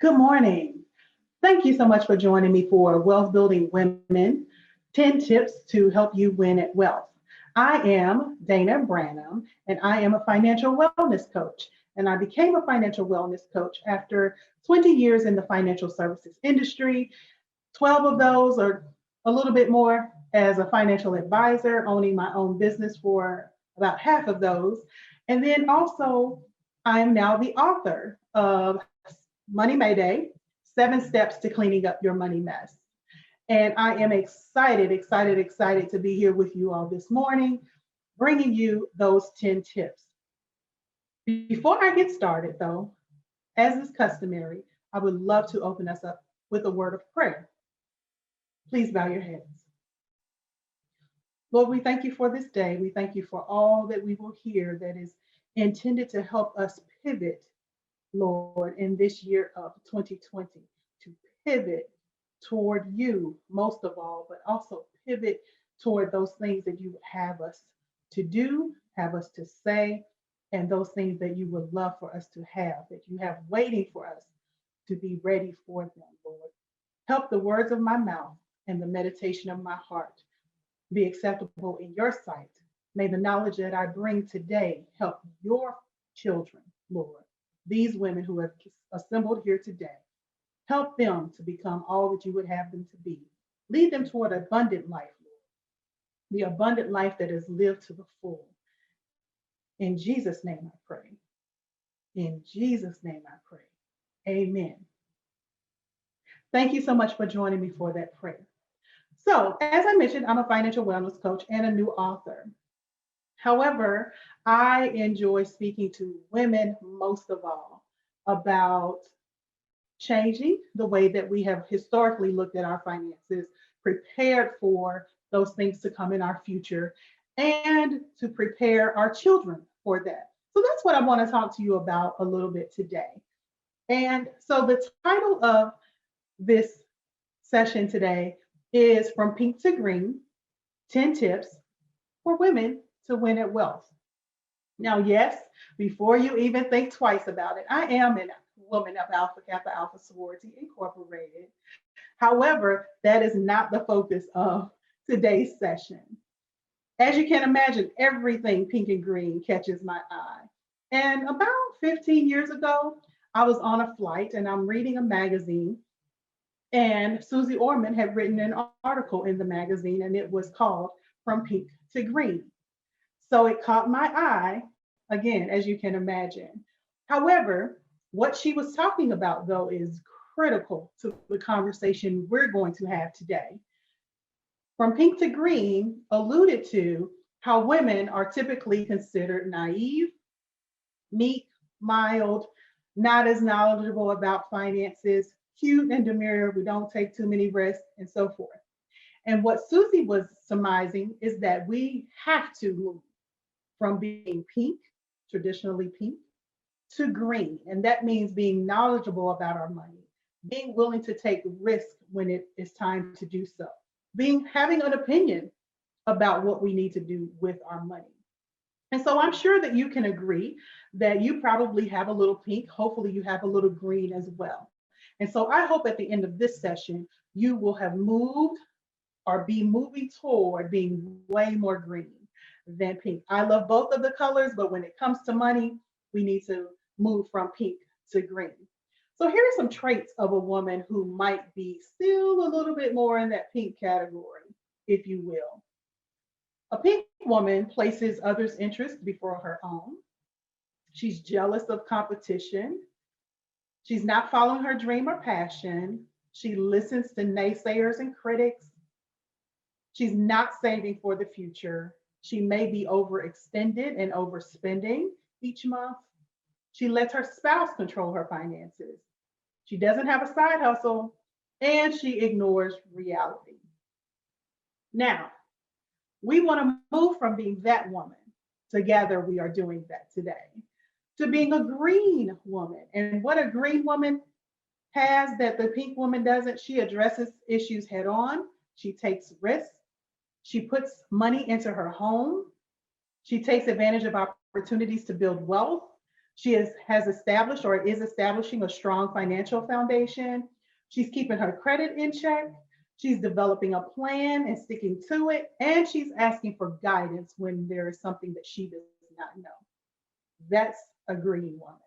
Good morning. Thank you so much for joining me for Wealth Building Women 10 Tips to Help You Win at Wealth. I am Dana Branham, and I am a financial wellness coach. And I became a financial wellness coach after 20 years in the financial services industry, 12 of those or a little bit more as a financial advisor, owning my own business for about half of those. And then also, I am now the author of Money Mayday, 7 Steps to Cleaning Up Your Money Mess. And I am excited to be here with you all this morning, bringing you those 10 tips. Before I get started, though, as is customary, I would love to open us up with a word of prayer. Please bow your heads. Lord, we thank you for this day. We thank you for all that we will hear that is intended to help us pivot, Lord, in this year of 2020, to pivot toward you most of all, but also pivot toward those things that you would have us to do, have us to say, and those things that you would love for us to have, that you have waiting for us to be ready for them, Lord. Help the words of my mouth and the meditation of my heart be acceptable in your sight. May the knowledge that I bring today help your children, Lord, these women who have assembled here today. Help them to become all that you would have them to be. Lead them toward abundant life, Lord, the abundant life that is lived to the full. In Jesus' name I pray. In Jesus' name I pray. Amen. Thank you so much for joining me for that prayer. So, as I mentioned, I'm a financial wellness coach and a new author. However, I enjoy speaking to women most of all about changing the way that we have historically looked at our finances, prepared for those things to come in our future, and to prepare our children for that. So that's what I want to talk to you about a little bit today. And so the title of this session today is From Pink to Green, 10 Tips for Women to Win at Wealth. Now, yes, before you even think twice about it, I am a woman of Alpha Kappa Alpha Sorority Incorporated. However, that is not the focus of today's session. As you can imagine, everything pink and green catches my eye. And about 15 years ago, I was on a flight and I'm reading a magazine, and Susie Orman had written an article in the magazine, and it was called From Pink to Green. So it caught my eye, again, as you can imagine. However, what she was talking about, though, is critical to the conversation we're going to have today. From Pink to Green alluded to how women are typically considered naive, meek, mild, not as knowledgeable about finances, cute and demure, we don't take too many risks, and so forth. And what Susie was surmising is that we have to move from being pink, traditionally pink, to green. And that means being knowledgeable about our money, being willing to take risk when it is time to do so, having an opinion about what we need to do with our money. And so I'm sure that you can agree that you probably have a little pink. Hopefully you have a little green as well. And so I hope at the end of this session, you will have moved or be moving toward being way more green than pink. I love both of the colors, but when it comes to money, we need to move from pink to green. So here are some traits of a woman who might be still a little bit more in that pink category, if you will. A pink woman places others' interests before her own. She's jealous of competition. She's not following her dream or passion. She listens to naysayers and critics. She's not saving for the future. She may be overextended and overspending each month. She lets her spouse control her finances. She doesn't have a side hustle, and she ignores reality. Now, we want to move from being that woman. Together, we are doing that today, to being a green woman. And what a green woman has that the pink woman doesn't, she addresses issues head on. She takes risks. She puts money into her home. She takes advantage of opportunities to build wealth. Has established or is establishing a strong financial foundation. She's keeping her credit in check. She's developing a plan and sticking to it. And she's asking for guidance when there is something that she does not know. That's a green woman.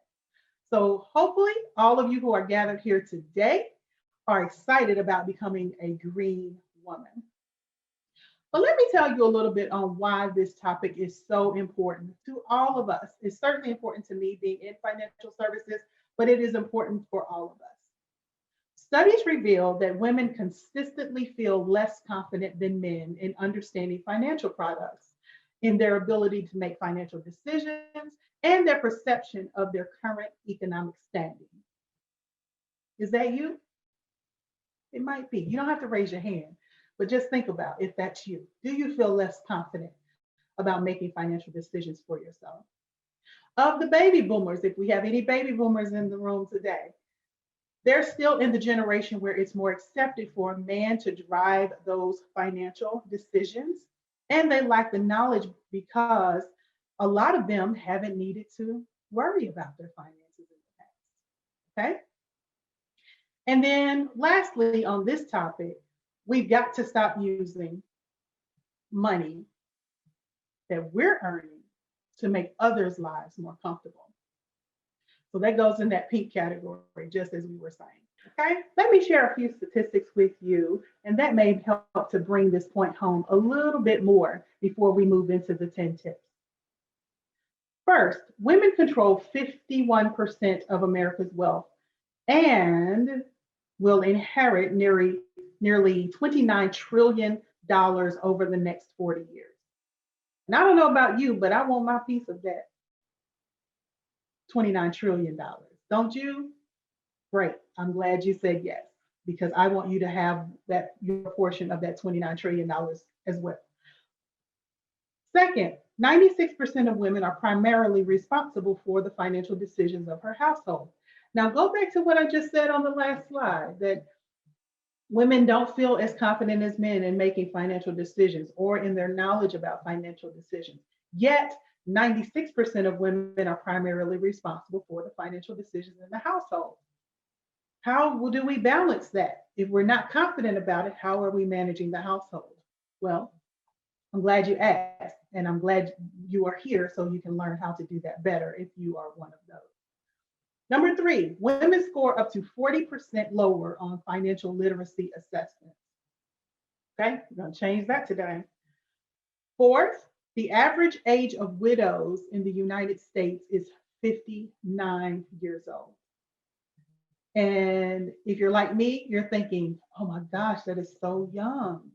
So hopefully all of you who are gathered here today are excited about becoming a green woman. But let me tell you a little bit on why this topic is so important to all of us. It's certainly important to me being in financial services, but it is important for all of us. Studies reveal that women consistently feel less confident than men in understanding financial products, in their ability to make financial decisions, and their perception of their current economic standing. Is that you? It might be. You don't have to raise your hand, but just think about if that's you. Do you feel less confident about making financial decisions for yourself? Of the baby boomers, if we have any baby boomers in the room today, they're still in the generation where it's more accepted for a man to drive those financial decisions. And they lack the knowledge because a lot of them haven't needed to worry about their finances in the past. Okay. And then lastly, on this topic, we've got to stop using money that we're earning to make others' lives more comfortable. So that goes in that pink category, just as we were saying. Okay, let me share a few statistics with you, and that may help to bring this point home a little bit more before we move into the 10 tips. First, women control 51% of America's wealth and will inherit nearly $29 trillion over the next 40 years. And I don't know about you, but I want my piece of that $29 trillion. Don't you? Great. I'm glad you said yes, because I want you to have that your portion of that $29 trillion as well. Second, 96% of women are primarily responsible for the financial decisions of her household. Now go back to what I just said on the last slide, that women don't feel as confident as men in making financial decisions or in their knowledge about financial decisions. Yet 96% of women are primarily responsible for the financial decisions in the household. How do we balance that? If we're not confident about it, how are we managing the household? Well, I'm glad you asked, and I'm glad you are here so you can learn how to do that better if you are one of those. Number 3, women score up to 40% lower on financial literacy assessments. Okay, we're going to change that today. Fourth, the average age of widows in the United States is 59 years old. And if you're like me, you're thinking, oh my gosh, that is so young.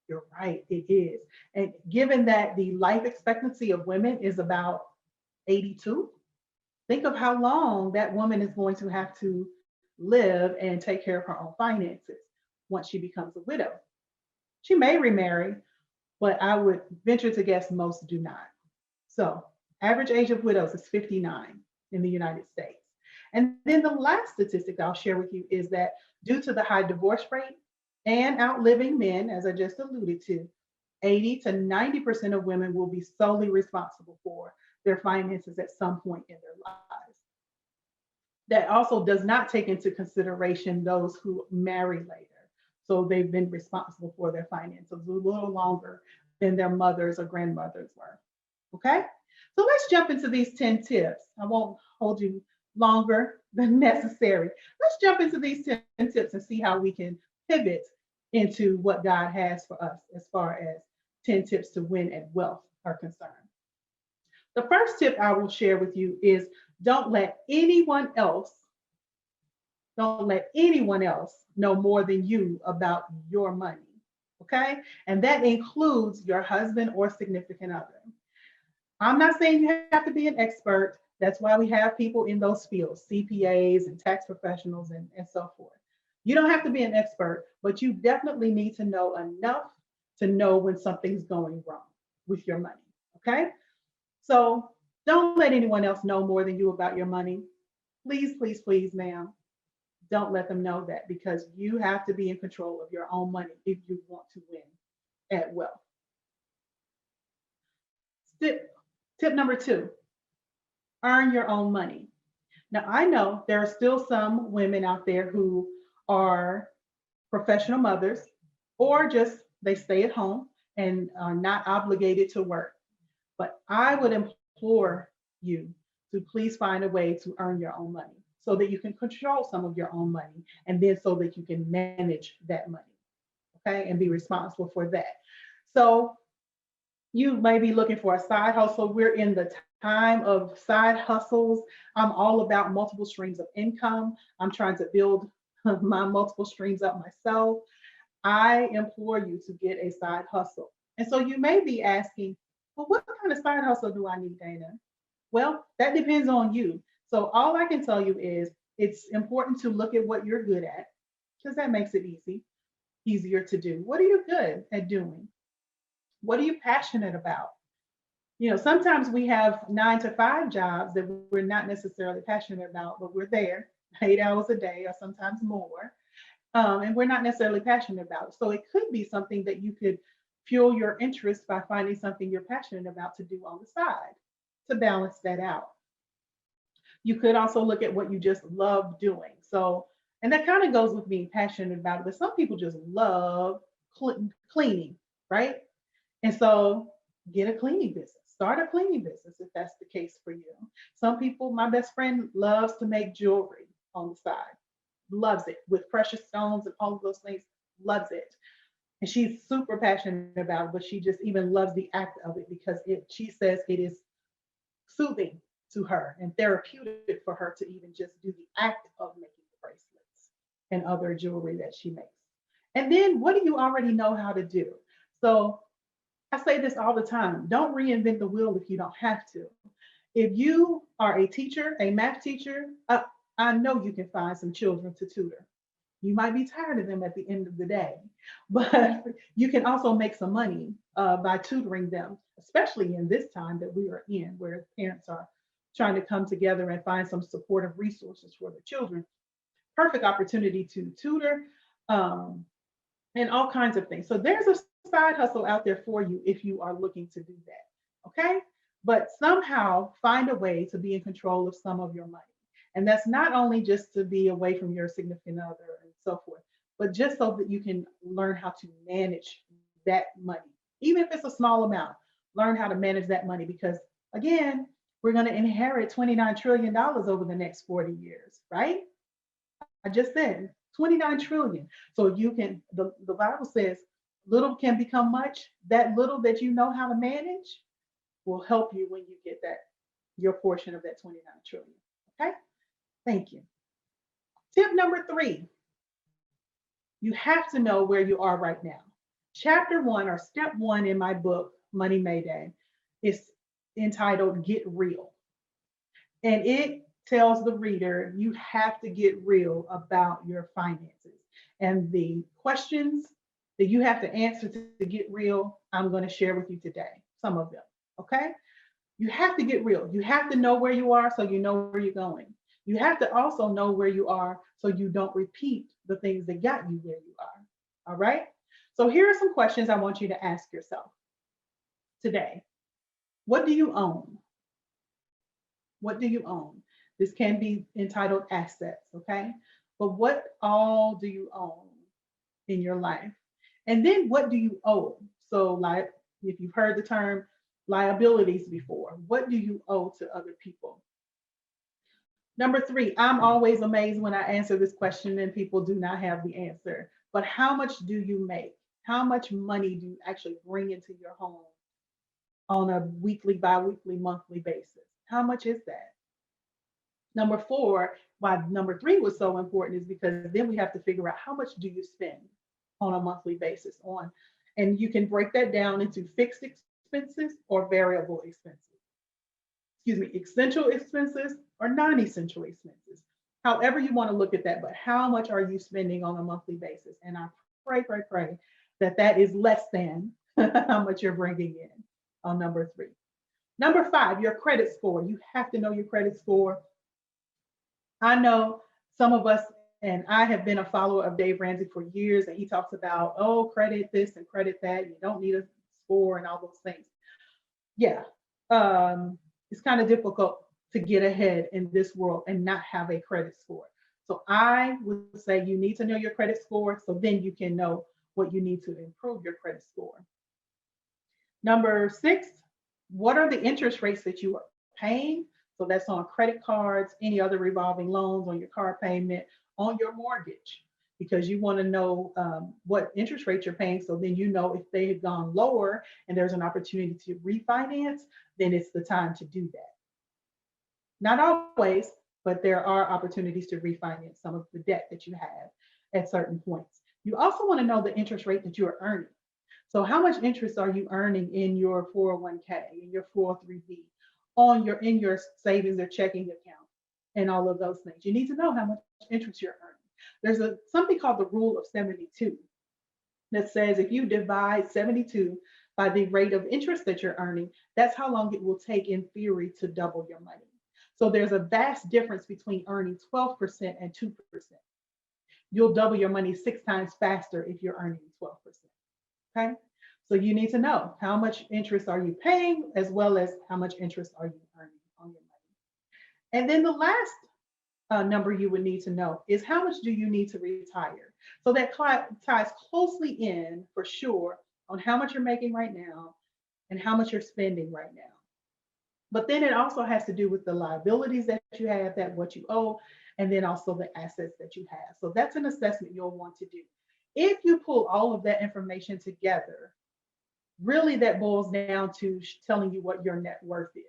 You're right, it is. And given that the life expectancy of women is about 82, think of how long that woman is going to have to live and take care of her own finances once she becomes a widow. She may remarry, but I would venture to guess most do not. So average age of widows is 59 in the United States. And then the last statistic I'll share with you is that due to the high divorce rate and outliving men, as I just alluded to, 80 to 90% of women will be solely responsible for their finances at some point in their lives. That also does not take into consideration those who marry later. So they've been responsible for their finances a little longer than their mothers or grandmothers were. Okay? So let's jump into these 10 tips. I won't hold you longer than necessary. Let's jump into these 10 tips and see how we can pivot into what God has for us as far as 10 tips to win at wealth are concerned. The first tip I will share with you is don't let anyone else know more than you about your money. Okay? And that includes your husband or significant other. I'm not saying you have to be an expert. That's why we have people in those fields, CPAs and tax professionals and so forth. You don't have to be an expert, but you definitely need to know enough to know when something's going wrong with your money, okay? So don't let anyone else know more than you about your money. Please, please, please, ma'am, don't let them know that, because you have to be in control of your own money if you want to win at wealth. Tip number 2, earn your own money. Now, I know there are still some women out there who are professional mothers or just they stay at home and are not obligated to work. But I would implore you to please find a way to earn your own money so that you can control some of your own money and then so that you can manage that money, okay, and be responsible for that. So you may be looking for a side hustle. We're in the time of side hustles. I'm all about multiple streams of income. I'm trying to build my multiple streams up myself. I implore you to get a side hustle. And so you may be asking, well, what kind of side hustle do I need, Dana? Well, that depends on you. So all I can tell you is it's important to look at what you're good at because that makes it easier to do. What are you good at doing? What are you passionate about? Sometimes we have 9 to 5 jobs that we're not necessarily passionate about, but we're there 8 hours a day or sometimes more. And we're not necessarily passionate about it. So it could be something that you could fuel your interest by finding something you're passionate about to do on the side to balance that out. You could also look at what you just love doing. So, and that kind of goes with being passionate about it, but some people just love cleaning, right? And so get a cleaning business, start a cleaning business if that's the case for you. Some people, my best friend loves to make jewelry on the side, loves it with precious stones and all of those things, loves it. And she's super passionate about it, but she just even loves the act of it because she says it is soothing to her and therapeutic for her to even just do the act of making the bracelets and other jewelry that she makes. And then what do you already know how to do? So I say this all the time, don't reinvent the wheel if you don't have to. If you are a teacher, a math teacher, I know you can find some children to tutor. You might be tired of them at the end of the day, but you can also make some money by tutoring them, especially in this time that we are in, where parents are trying to come together and find some supportive resources for their children. Perfect opportunity to tutor um, and all kinds of things. So there's a side hustle out there for you if you are looking to do that. Okay. But somehow find a way to be in control of some of your money. And that's not only just to be away from your significant other and so forth, but just so that you can learn how to manage that money. Even if it's a small amount, learn how to manage that money because, again, we're going to inherit $29 trillion over the next 40 years, right? I just said 29 trillion. So you can, the Bible says, little can become much. That little that you know how to manage will help you when you get your portion of that 29 trillion. Okay? Thank you. Tip number 3, you have to know where you are right now. Chapter 1 or step 1 in my book, Money Mayday, is entitled Get Real. And it tells the reader you have to get real about your finances. And the questions that you have to answer to get real, I'm going to share with you today, some of them. Okay? You have to get real. You have to know where you are so you know where you're going. You have to also know where you are so you don't repeat the things that got you where you are. All right? So here are some questions I want you to ask yourself today. What do you own? What do you own? This can be entitled assets, okay? But what all do you own in your life? And then what do you owe? So like if you've heard the term liabilities before, what do you owe to other people? Number 3, I'm always amazed when I answer this question and people do not have the answer. But how much do you make? How much money do you actually bring into your home on a weekly, bi-weekly, monthly basis? How much is that? Number 4, why number 3 was so important is because then we have to figure out how much do you spend on a monthly basis on, and you can break that down into fixed expenses or variable expenses. Excuse me, essential expenses or non-essential expenses. However you want to look at that, but how much are you spending on a monthly basis? And I pray that that is less than how much you're bringing in on number 3. Number 5, your credit score. You have to know your credit score. I know some of us, and I have been a follower of Dave Ramsey for years, and he talks about, oh, credit this and credit that. You don't need a score and all those things. Yeah, it's kind of difficult to get ahead in this world and not have a credit score. So I would say you need to know your credit score so then you can know what you need to improve your credit score. Number 6, what are the interest rates that you are paying? So that's on credit cards, any other revolving loans, on your car payment, on your mortgage, because you want to know what interest rate you're paying. So then you know if they have gone lower and there's an opportunity to refinance, then it's the time to do that. Not always, but there are opportunities to refinance some of the debt that you have at certain points. You also want to know the interest rate that you are earning. So how much interest are you earning in your 401k, in your 403b, in your savings or checking account, and all of those things? You need to know how much interest you're earning. There's something called the rule of 72 that says if you divide 72 by the rate of interest that you're earning, that's how long it will take in theory to double your money. So there's a vast difference between earning 12% and 2%. You'll double your money 6 times faster if you're earning 12%. Okay, so you need to know how much interest are you paying, as well as how much interest are you earning on your money. And then the last number you would need to know is how much do you need to retire. So that ties closely in for sure on how much you're making right now and how much you're spending right now. But then it also has to do with the liabilities that you have, that what you owe, and then also the assets that you have. So that's an assessment you'll want to do. If you pull all of that information together, really that boils down to telling you what your net worth is.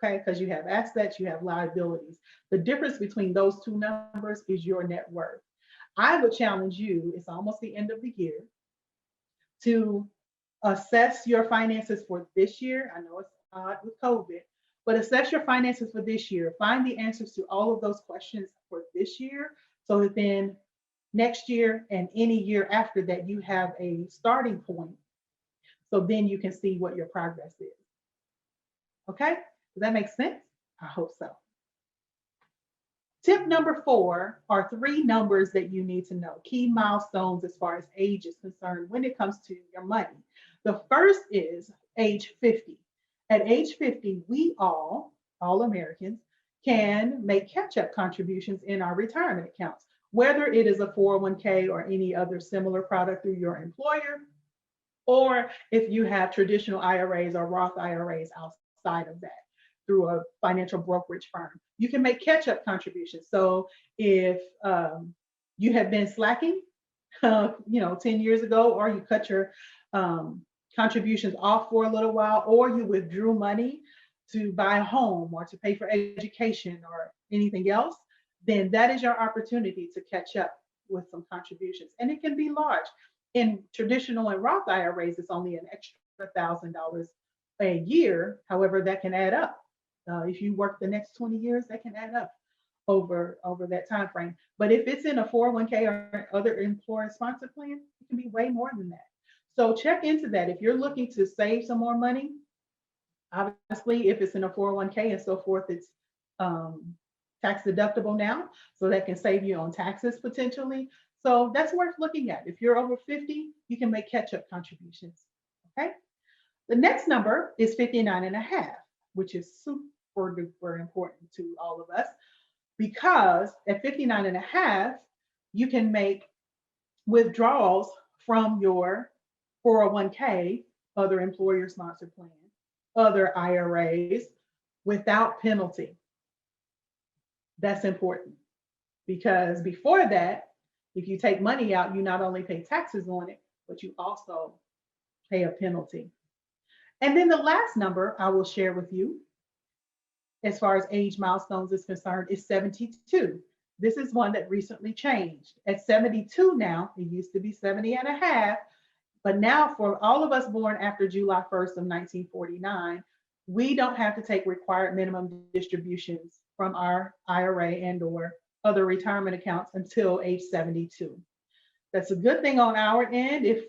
Okay, because you have assets, you have liabilities. The difference between those two numbers is your net worth. I would challenge you, it's almost the end of the year, to assess your finances for this year. I know it's odd with COVID, but assess your finances for this year. Find the answers to all of those questions for this year so that then next year and any year after that, you have a starting point. So then you can see what your progress is. Okay, does that make sense? I hope so. Tip number 4 are 3 numbers that you need to know, key milestones as far as age is concerned when it comes to your money. The first is age 50. At age 50, we all Americans, can make catch-up contributions in our retirement accounts, whether it is a 401k or any other similar product through your employer, or if you have traditional IRAs or Roth IRAs outside of that through a financial brokerage firm. You can make catch-up contributions. So if you have been slacking, 10 years ago, or you cut your contributions off for a little while, or you withdrew money to buy a home or to pay for education or anything else, then that is your opportunity to catch up with some contributions. And it can be large. In traditional and Roth IRAs, it's only an extra $1,000 a year. However, that can add up. If you work the next 20 years, that can add up over that time frame. But if it's in a 401k or other employer-sponsored plan, it can be way more than that. So check into that. If you're looking to save some more money, obviously, if it's in a 401k and so forth, it's tax deductible now, so that can save you on taxes potentially. So that's worth looking at. If you're over 50, you can make catch-up contributions. Okay. The next number is 59.5, which is super duper important to all of us, because at 59.5, you can make withdrawals from your 401k, other employer sponsored plan, other IRAs without penalty. That's important, because before that, if you take money out, you not only pay taxes on it, but you also pay a penalty. And then the last number I will share with you, as far as age milestones is concerned, is 72. This is one that recently changed. At 72 now, it used to be 70.5, but now for all of us born after July 1st of 1949, we don't have to take required minimum distributions from our IRA and or other retirement accounts until age 72. That's a good thing on our end if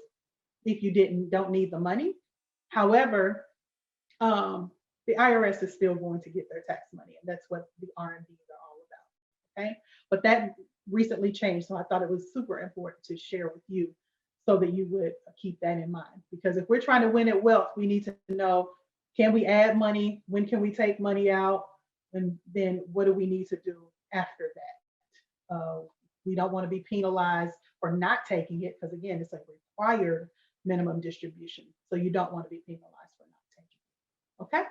you don't need the money. However, the IRS is still going to get their tax money, and that's what the R&Ds are all about. Okay, but that recently changed, so I thought it was super important to share with you so that you would keep that in mind. Because if we're trying to win at wealth, we need to know, can we add money? When can we take money out? And then what do we need to do after that? We don't want to be penalized for not taking it because, again, it's a required minimum distribution. So you don't want to be penalized for not taking it. Okay.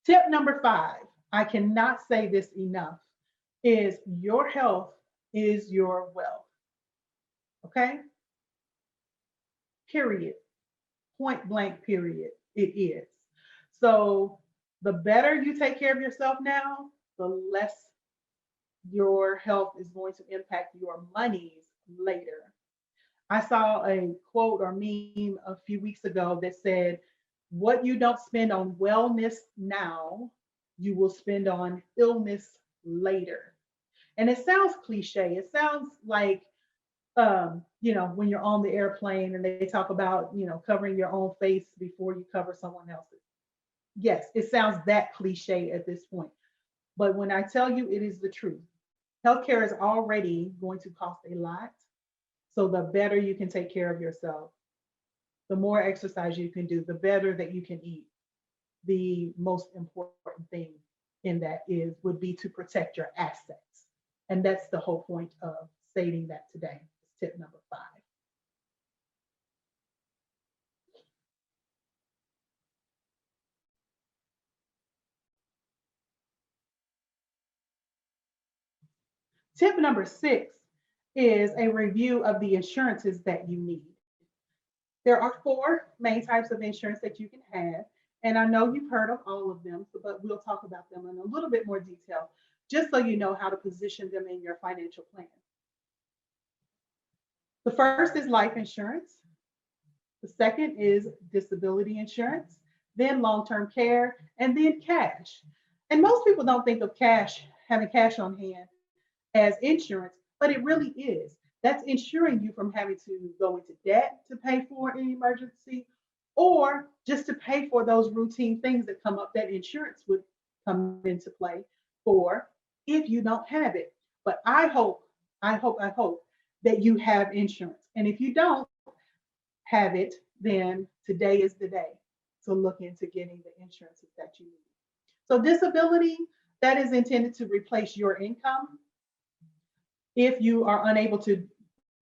Tip number 5, I cannot say this enough, is your health is your wealth. Okay. Period. Point blank, period. It is. So the better you take care of yourself now, the less your health is going to impact your monies later. I saw a quote or meme a few weeks ago that said, what you don't spend on wellness now, you will spend on illness later. And it sounds cliche. It sounds like, when you're on the airplane and they talk about, covering your own face before you cover someone else's. Yes, it sounds that cliche at this point. But when I tell you it is the truth, healthcare is already going to cost a lot. So the better you can take care of yourself, the more exercise you can do, the better that you can eat. The most important thing in that would be to protect your assets. And that's the whole point of stating that today. Tip number 5. Tip number 6 is a review of the insurances that you need. There are 4 main types of insurance that you can have. And I know you've heard of all of them, but we'll talk about them in a little bit more detail, just so you know how to position them in your financial plan. The first is life insurance. The second is disability insurance, then long-term care, and then cash. And most people don't think of cash, having cash on hand, as insurance, but it really is. That's insuring you from having to go into debt to pay for an emergency or just to pay for those routine things that come up that insurance would come into play for if you don't have it. But I hope that you have insurance. And if you don't have it, then today is the day to look into getting the insurances that you need. So disability, that is intended to replace your income if you are unable to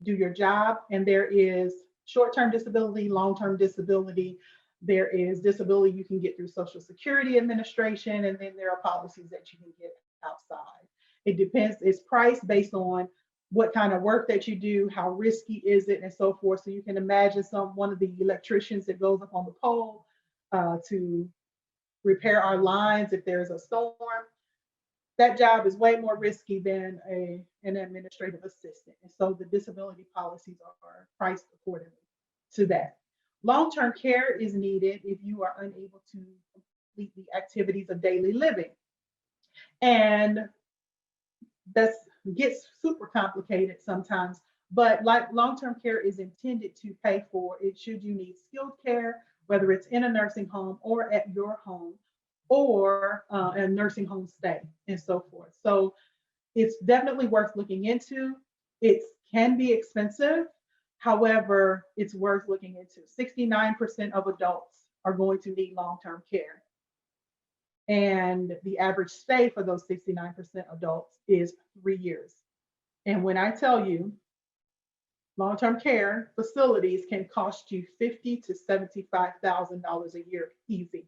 do your job. And there is short-term disability, long-term disability. There is disability you can get through Social Security Administration, and then there are policies that you can get outside. It depends, it's priced based on what kind of work that you do, how risky is it, and so forth. So you can imagine one of the electricians that goes up on the pole to repair our lines if there's a storm. That job is way more risky than an administrative assistant. And so the disability policies are priced accordingly to that. Long-term care is needed if you are unable to complete the activities of daily living. And that gets super complicated sometimes, but like long-term care is intended to pay for it should you need skilled care, whether it's in a nursing home or at your home or a nursing home stay and so forth. So it's definitely worth looking into. It can be expensive. However, it's worth looking into. 69% of adults are going to need long-term care. And the average stay for those 69% adults is 3 years. And when I tell you long-term care facilities can cost you $50,000 to $75,000 a year, easy.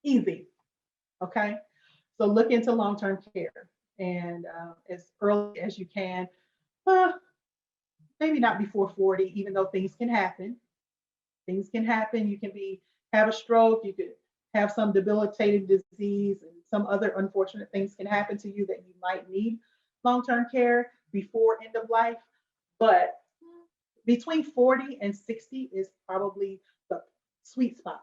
Easy. Okay. So look into long-term care and as early as you can. Maybe not before 40, even though things can happen. Things can happen. You can have a stroke. You could have some debilitating disease, and some other unfortunate things can happen to you that you might need long-term care before end of life. But between 40 and 60 is probably the sweet spot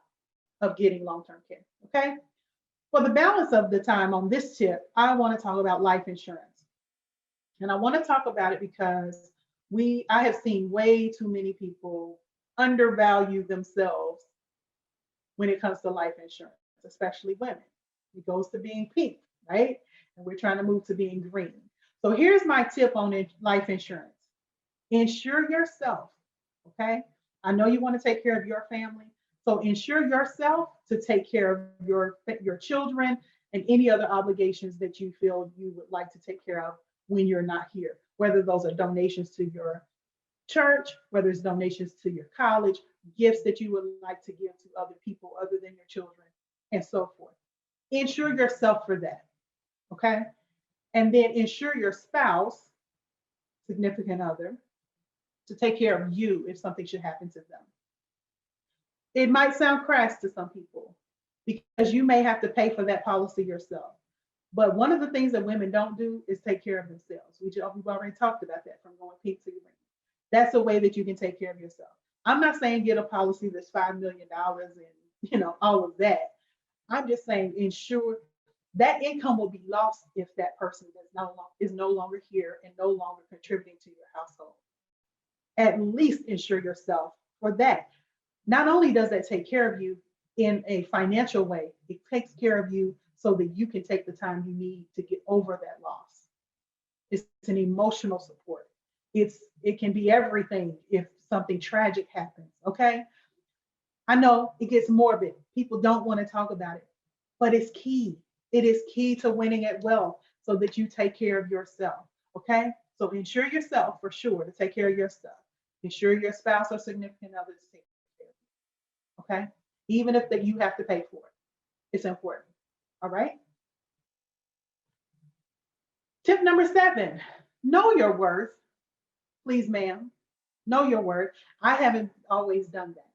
of getting long-term care. Okay. For the balance of the time on this tip, I want to talk about life insurance. And I want to talk about it because I have seen way too many people undervalue themselves when it comes to life insurance, especially women. It goes to being pink, right? And we're trying to move to being green. So here's my tip on life insurance. Insure yourself, okay? I know you want to take care of your family. So insure yourself to take care of your children and any other obligations that you feel you would like to take care of when you're not here, whether those are donations to your church, whether it's donations to your college, gifts that you would like to give to other people other than your children, and so forth. Insure yourself for that, okay? And then insure your spouse, significant other, to take care of you if something should happen to them. It might sound crass to some people because you may have to pay for that policy yourself. But one of the things that women don't do is take care of themselves. We've already talked about that, from going pink to green. That's a way that you can take care of yourself. I'm not saying get a policy that's $5 million and all of that. I'm just saying ensure that income will be lost if that person is no longer here and no longer contributing to your household. At least insure yourself for that. Not only does that take care of you in a financial way, it takes care of you so that you can take the time you need to get over that loss. It's an emotional support. It can be everything if something tragic happens, okay? I know it gets morbid. People don't want to talk about it, but it's key. It is key to winning at wealth so that you take care of yourself, okay? So insure yourself for sure to take care of your stuff. Insure your spouse or significant other to take care of you, okay? Even if that you have to pay for it. It's important, all right? Tip number 7, know your worth. Please, ma'am, know your worth. I haven't always done that.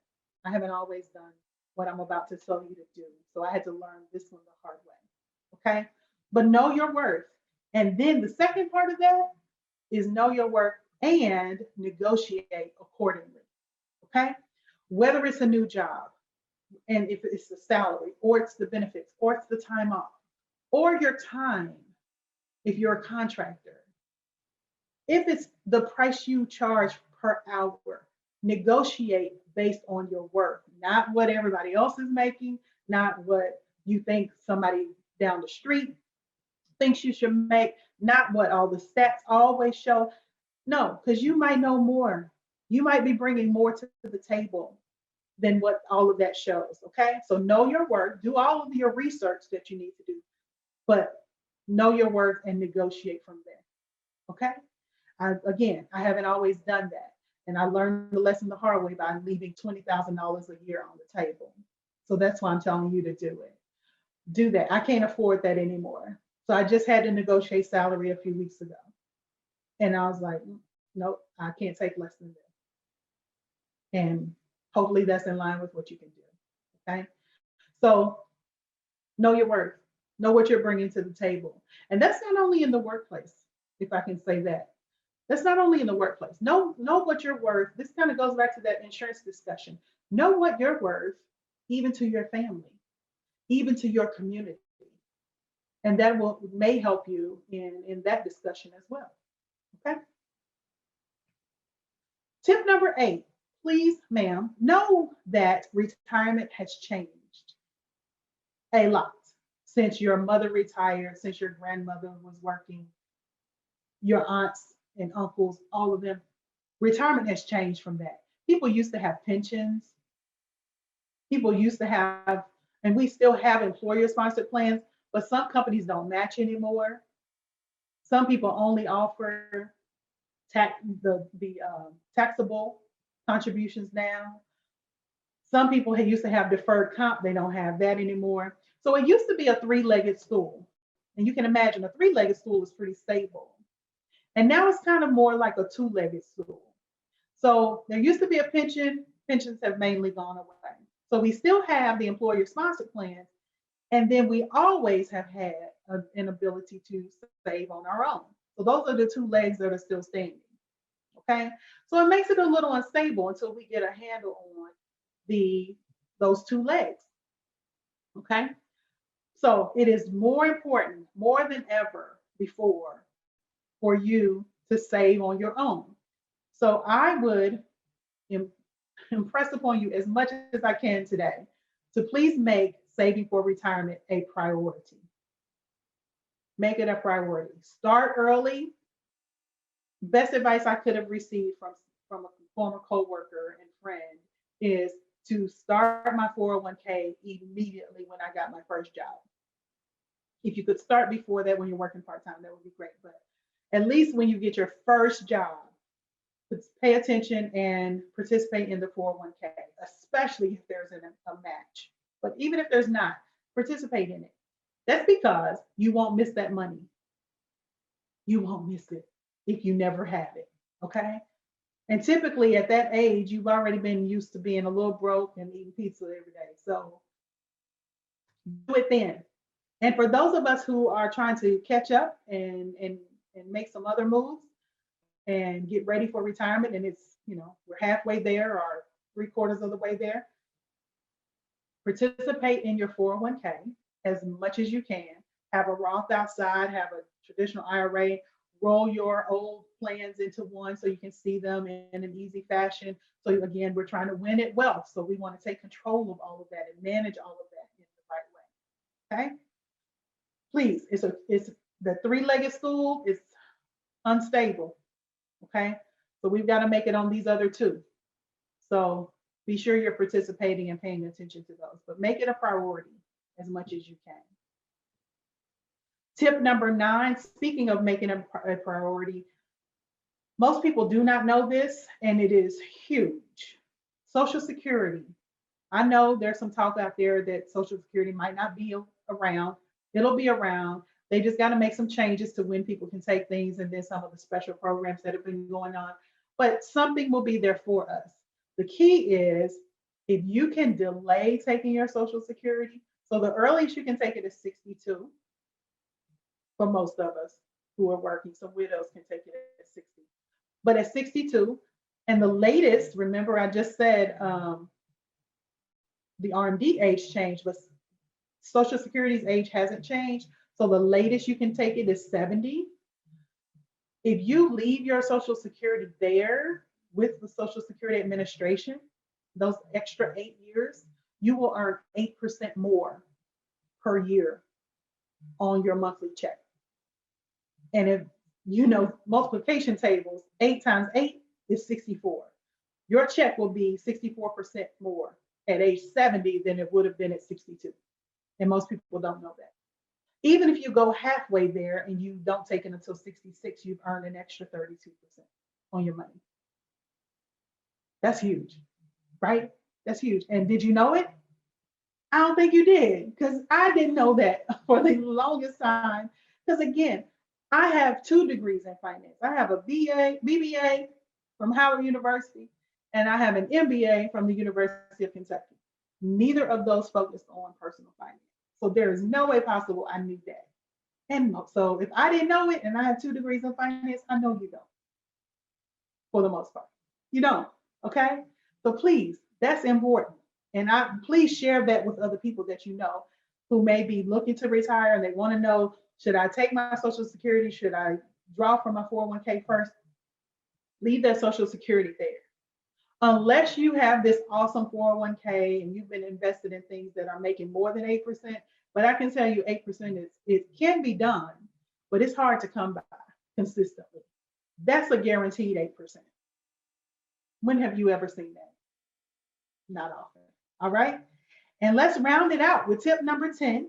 I haven't always done what I'm about to tell you to do. So I had to learn this one the hard way, okay? But know your worth. And then the second part of that is know your worth and negotiate accordingly, okay? Whether it's a new job, and if it's the salary, or it's the benefits, or it's the time off, or your time, if you're a contractor, if it's the price you charge per hour, negotiate based on your worth, not what everybody else is making, not what you think somebody down the street thinks you should make, not what all the stats always show. No, because you might know more. You might be bringing more to the table than what all of that shows. Okay. So know your worth, do all of your research that you need to do, but know your worth and negotiate from there. Okay. I haven't always done that. And I learned the lesson the hard way by leaving $20,000 a year on the table. So that's why I'm telling you to do it. Do that. I can't afford that anymore. So I just had to negotiate salary a few weeks ago. And I was like, nope, I can't take less than this. And hopefully that's in line with what you can do. Okay. So know your worth, know what you're bringing to the table. And that's not only in the workplace, if I can say that. That's not only in the workplace. Know what you're worth. This kind of goes back to that insurance discussion. Know what you're worth, even to your family, even to your community. And that may help you in that discussion as well. Okay. Tip number 8, please, ma'am, know that retirement has changed a lot since your mother retired, since your grandmother was working, your aunts and uncles, all of them. Retirement has changed from that. People used to have pensions. People used to have, and we still have employer-sponsored plans, but some companies don't match anymore. Some people only offer the taxable contributions now. Some people used to have deferred comp. They don't have that anymore. So it used to be a three-legged stool. And you can imagine a three-legged stool is pretty stable. And now it's kind of more like a two-legged stool. So there used to be a pension. Pensions have mainly gone away. So we still have the employer-sponsored plans. And then we always have had an ability to save on our own. So those are the two legs that are still standing. Okay. So it makes it a little unstable until we get a handle on those two legs. Okay. So it is more important, more than ever before, for you to save on your own. So I would impress upon you as much as I can today to please make saving for retirement a priority. Make it a priority. Start early. Best advice I could have received from a former coworker and friend is to start my 401k immediately when I got my first job. If you could start before that when you're working part-time, that would be great. But at least when you get your first job, pay attention and participate in the 401k, especially if there's a match. But even if there's not, participate in it. That's because you won't miss that money. You won't miss it if you never have it. Okay. And typically at that age, you've already been used to being a little broke and eating pizza every day. So do it then. And for those of us who are trying to catch up and make some other moves and get ready for retirement, and it's, we're halfway there or three-quarters of the way there, participate in your 401k as much as you can. Have a Roth outside, have a traditional IRA, roll your old plans into one so you can see them in an easy fashion. So again, we're trying to win at wealth. So we want to take control of all of that and manage all of that in the right way. Okay. Please, it's the three-legged stool is unstable. Okay. So we've got to make it on these other two. So be sure you're participating and paying attention to those, but make it a priority as much as you can. Tip number 9, speaking of making a priority, most people do not know this, and it is huge. Social Security. I know there's some talk out there that Social Security might not be around. It'll be around. They just got to make some changes to when people can take things and then some of the special programs that have been going on. But something will be there for us. The key is if you can delay taking your Social Security, so the earliest you can take it is 62 for most of us who are working. Some widows can take it at 60. But at 62, and the latest, remember I just said the RMD age changed, but Social Security's age hasn't changed. So the latest you can take it is 70. If you leave your Social Security there with the Social Security Administration, those extra 8 years, you will earn 8% more per year on your monthly check. And if you know multiplication tables, 8 times 8 is 64. Your check will be 64% more at age 70 than it would have been at 62. And most people don't know that. Even if you go halfway there and you don't take it until 66, you've earned an extra 32% on your money. That's huge, right? That's huge. And did you know it? I don't think you did, because I didn't know that for the longest time. Because again, I have 2 degrees in finance. I have a BBA from Howard University, and I have an MBA from the University of Kentucky. Neither of those focused on personal finance. So there is no way possible I knew that. And so if I didn't know it and I have 2 degrees in finance, I know you don't. For the most part, you don't. Okay. So please, that's important. And please share that with other people that you know who may be looking to retire and they want to know, should I take my Social Security? Should I draw from my 401k first? Leave that Social Security there. Unless you have this awesome 401k and you've been invested in things that are making more than 8%, but I can tell you 8% it can be done, but it's hard to come by consistently. That's a guaranteed 8%. When have you ever seen that? Not often. All right. And let's round it out with tip number 10.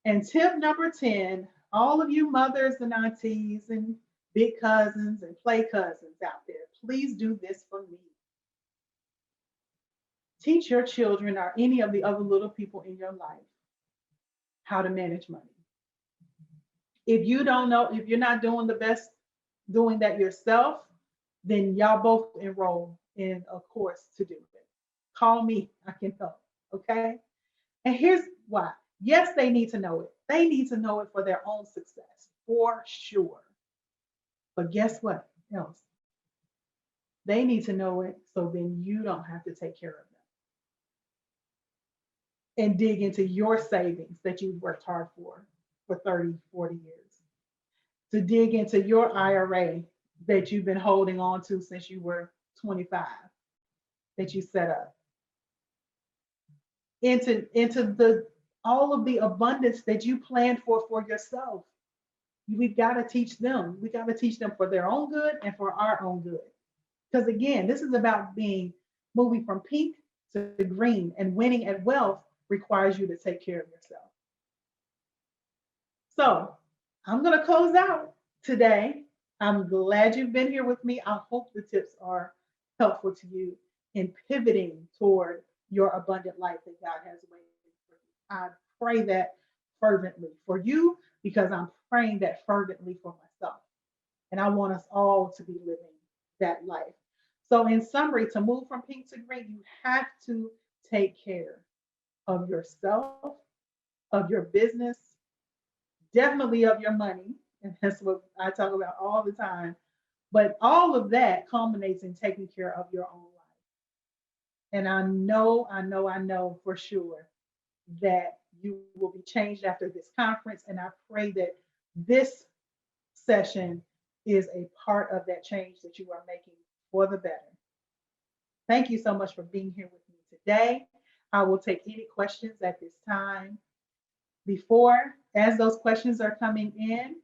And tip number 10, all of you mothers and aunties and big cousins and play cousins out there, please do this for me. Teach your children or any of the other little people in your life how to manage money. If you don't know, if you're not doing the best doing that yourself, then y'all both enroll in a course to do it. Call me, I can help. Okay. And here's why. Yes, they need to know it. They need to know it for their own success, for sure. But guess what else? They need to know it so then you don't have to take care of them. And dig into your savings that you've worked hard for 30, 40 years. To dig into your IRA that you've been holding on to since you were 25, that you set up. Into all of the abundance that you planned for yourself. We've got to teach them. We got to teach them for their own good and for our own good. Because again, this is about moving from pink to green, and winning at wealth requires you to take care of yourself. So I'm going to close out today. I'm glad you've been here with me. I hope the tips are helpful to you in pivoting toward your abundant life that God has waiting for you. I pray that fervently for you because I'm praying that fervently for myself. And I want us all to be living that life. So, in summary, to move from pink to green, you have to take care of yourself, of your business, definitely of your money. And that's what I talk about all the time. But all of that culminates in taking care of your own life. And I know for sure that you will be changed after this conference. And I pray that this session is a part of that change that you are making for the better. Thank you so much for being here with me today. I will take any questions at this time. As those questions are coming in,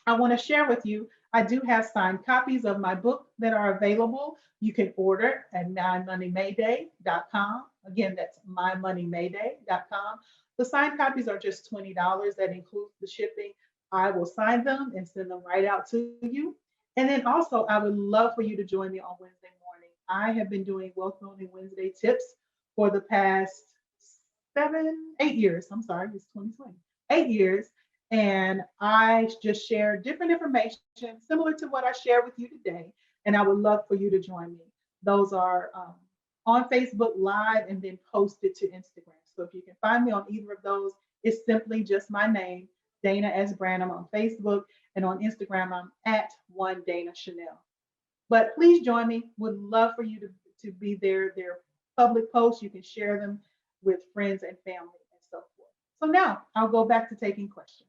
I want to share with you, I do have signed copies of my book that are available. You can order at mymoneymayday.com. Again, that's mymoneymayday.com. The signed copies are just $20. That includes the shipping. I will sign them and send them right out to you. And then also, I would love for you to join me on Wednesday morning. I have been doing Wealth Building Wednesday tips for the past 8 years. I'm sorry, it's 2020. 8 years. And I just share different information similar to what I share with you today. And I would love for you to join me. Those are on Facebook Live and then posted to Instagram. So if you can find me on either of those, it's simply just my name, Dana S. Branham on Facebook. And on Instagram, I'm at one Dana Chanel. But please join me. Would love for you to be there. They're public posts. You can share them with friends and family and so forth. So now I'll go back to taking questions.